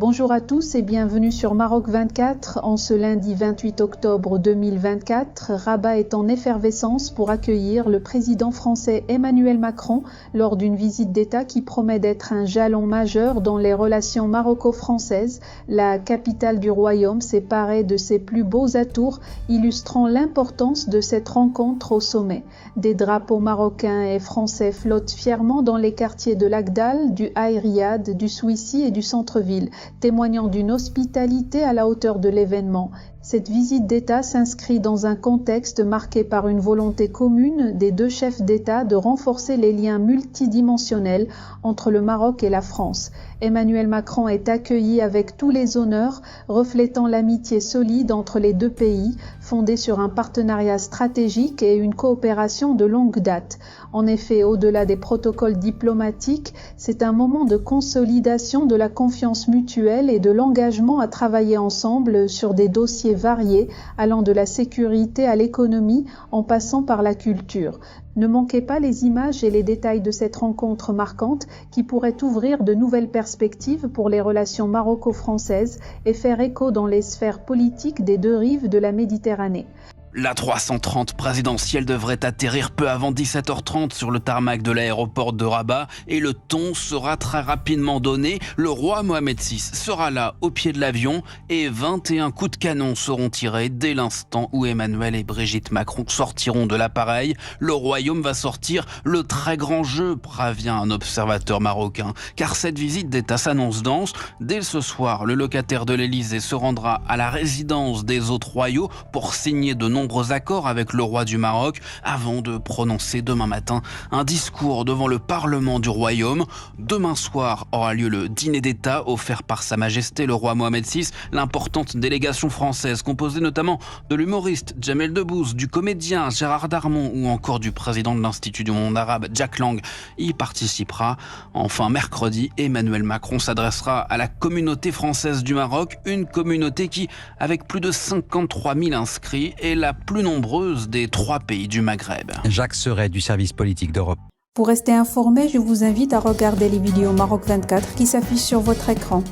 Bonjour à tous et bienvenue sur Maroc 24. En ce lundi 28 octobre 2024, Rabat est en effervescence pour accueillir le président français Emmanuel Macron lors d'une visite d'État qui promet d'être un jalon majeur dans les relations maroco-françaises. La capitale du royaume s'est parée de ses plus beaux atours, illustrant l'importance de cette rencontre au sommet. Des drapeaux marocains et français flottent fièrement dans les quartiers de l'Agdal, du Haï Riyad, du Souissi et du centre-ville, témoignant d'une hospitalité à la hauteur de l'événement. Cette visite d'État s'inscrit dans un contexte marqué par une volonté commune des deux chefs d'État de renforcer les liens multidimensionnels entre le Maroc et la France. Emmanuel Macron est accueilli avec tous les honneurs, reflétant l'amitié solide entre les deux pays, fondée sur un partenariat stratégique et une coopération de longue date. En effet, au-delà des protocoles diplomatiques, c'est un moment de consolidation de la confiance mutuelle et de l'engagement à travailler ensemble sur des dossiers variés, allant de la sécurité à l'économie en passant par la culture. Ne manquez pas les images et les détails de cette rencontre marquante qui pourrait ouvrir de nouvelles perspectives pour les relations maroco-françaises et faire écho dans les sphères politiques des deux rives de la Méditerranée. La 330 présidentielle devrait atterrir peu avant 17h30 sur le tarmac de l'aéroport de Rabat et le ton sera très rapidement donné. Le roi Mohamed VI sera là au pied de l'avion et 21 coups de canon seront tirés dès l'instant où Emmanuel et Brigitte Macron sortiront de l'appareil. Le royaume va sortir le très grand jeu, prévient un observateur marocain, car cette visite d'État s'annonce dense. Dès ce soir, le locataire de l'Élysée se rendra à la résidence des hôtes royaux pour signer de nombreux accords avec le roi du Maroc avant de prononcer demain matin un discours devant le Parlement du Royaume. Demain soir aura lieu le dîner d'État offert par Sa Majesté le roi Mohamed VI. L'importante délégation française composée notamment de l'humoriste Jamel Debbouze, du comédien Gérard Darmon ou encore du président de l'Institut du monde arabe Jack Lang y participera. Enfin, mercredi, Emmanuel Macron s'adressera à la communauté française du Maroc, une communauté qui, avec plus de 53 000 inscrits, est la plus nombreuse des 3 pays du Maghreb. Jacques Serret du service politique d'Europe. Pour rester informé, je vous invite à regarder les vidéos Maroc 24 qui s'affichent sur votre écran.